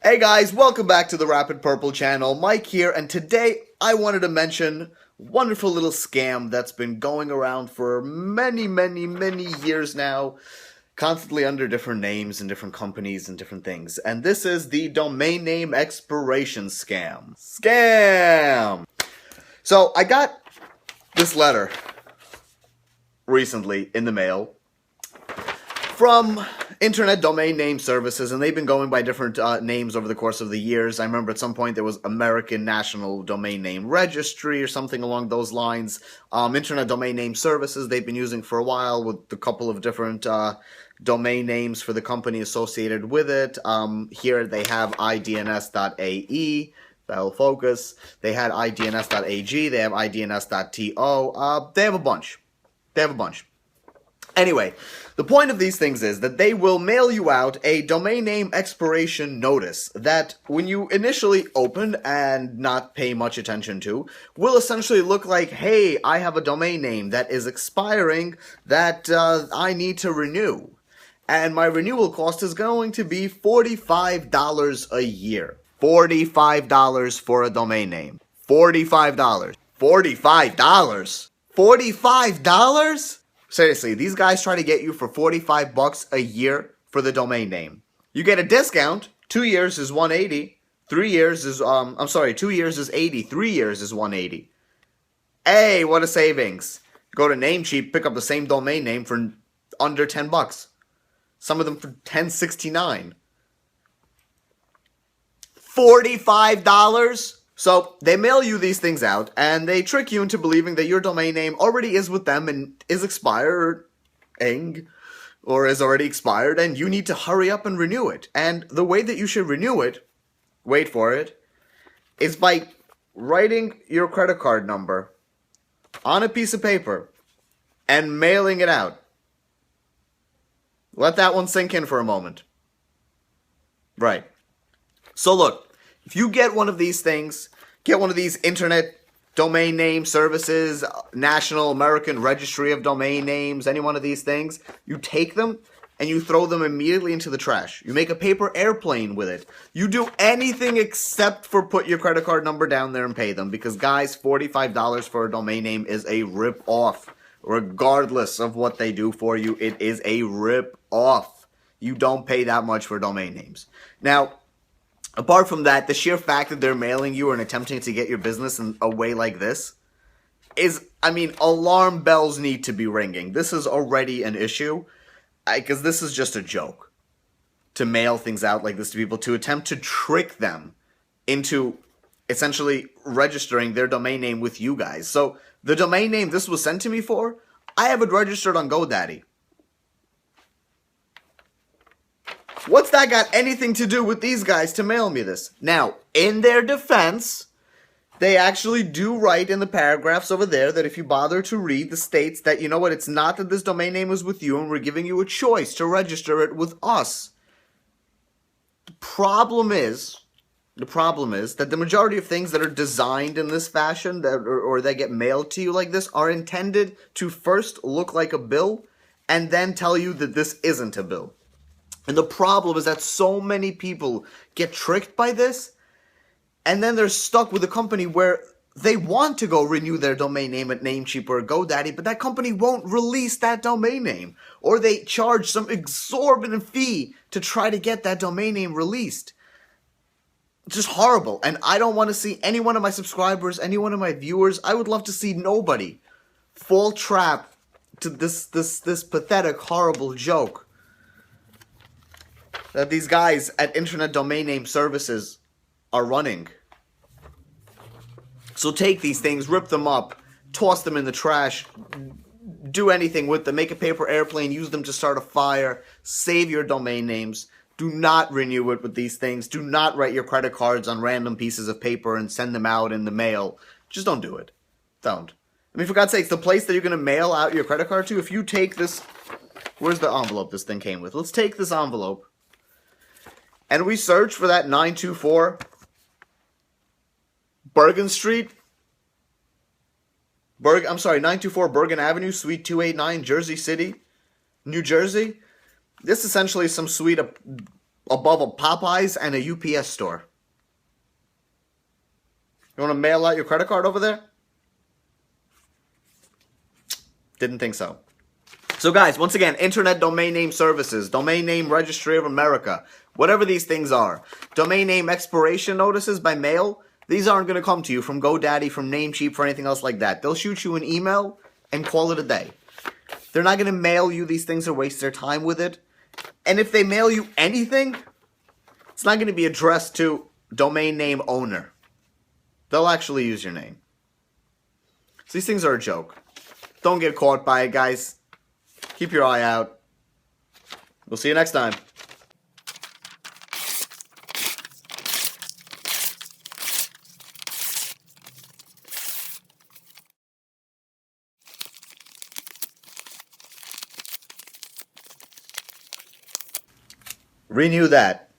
Hey guys, welcome back to the Rapid Purple channel. Mike here, and today I wanted to mention a wonderful little scam that's been going around for many years now, constantly under different names and different companies and different things. And this is the domain name expiration scam. So I got this letter recently in the mail from Internet Domain Name Services, and they've been going by different names over the course of the years. I remember at some point there was American National Domain Name Registry or something along those lines. Internet Domain Name Services they've been using for a while with a couple of different domain names for the company associated with it. Here they have IDNS.AE. That'll focus. They had IDNS.AG. They have IDNS.TO. They have a bunch. Anyway, the point of these things is that they will mail you out a domain name expiration notice that when you initially open and not pay much attention to, will essentially look like, hey, I have a domain name that is expiring that I need to renew. And my renewal cost is going to be $45 a year. $45 for a domain name. $45. $45? $45? Seriously, these guys try to get you for $45 a year for the domain name. You get a discount. 2 years is $180. 3 years is 2 years is $80. 3 years is $180. Hey, what a savings. Go to Namecheap, pick up the same domain name for under $10. Some of them for $10.69. $45? So they mail you these things out, and they trick you into believing that your domain name already is with them and is expiring, or is already expired, and you need to hurry up and renew it. And the way that you should renew it, wait for it, is by writing your credit card number on a piece of paper and mailing it out. Let that one sink in for a moment. Right. So look, if you get one of these things, get one of these Internet Domain Name Services, National American Registry of Domain Names, any one of these things, you take them and you throw them immediately into the trash. You make a paper airplane with it. You do anything except for put your credit card number down there and pay them, because guys, $45 for a domain name is a rip-off. Regardless of what they do for you, it is a rip-off. You don't pay that much for domain names. Now, apart from that, the sheer fact that they're mailing you and attempting to get your business in a way like this is, alarm bells need to be ringing. This is already an issue, because this is just a joke. To mail things out like this to people, to attempt to trick them into essentially registering their domain name with you guys. So, the domain name this was sent to me for, I have it registered on GoDaddy. What's that got anything to do with these guys to mail me this? Now, in their defense, they actually do write in the paragraphs over there that if you bother to read, the states that, you know what, it's not that this domain name is with you and we're giving you a choice to register it with us. The problem is that the majority of things that are designed in this fashion or that get mailed to you like this are intended to first look like a bill and then tell you that this isn't a bill. And the problem is that so many people get tricked by this, and then they're stuck with a company where they want to go renew their domain name at Namecheap or GoDaddy, but that company won't release that domain name. Or they charge some exorbitant fee to try to get that domain name released. It's just horrible. And I don't want to see any one of my subscribers, any one of my viewers, I would love to see nobody fall trap to this pathetic, horrible joke that these guys at Internet Domain Name Services are running. So take these things, rip them up, toss them in the trash, do anything with them, make a paper airplane, use them to start a fire, save your domain names. Do not renew it with these things. Do not write your credit cards on random pieces of paper and send them out in the mail. Just don't do it. Don't. For God's sakes, the place that you're going to mail out your credit card to, if you take this... Where's the envelope this thing came with? Let's take this envelope. And we search for that 924 Bergen Street. 924 Bergen Avenue, Suite 289, Jersey City, New Jersey. This essentially is some suite above a Popeyes and a UPS store. You want to mail out your credit card over there? Didn't think so. So guys, once again, Internet Domain Name Services, Domain Name Registry of America, whatever these things are. Domain name expiration notices by mail, these aren't going to come to you from GoDaddy, from Namecheap, or anything else like that. They'll shoot you an email and call it a day. They're not going to mail you these things or waste their time with it. And if they mail you anything, it's not going to be addressed to domain name owner. They'll actually use your name. So these things are a joke. Don't get caught by it, guys. Keep your eye out. We'll see you next time. Renew that.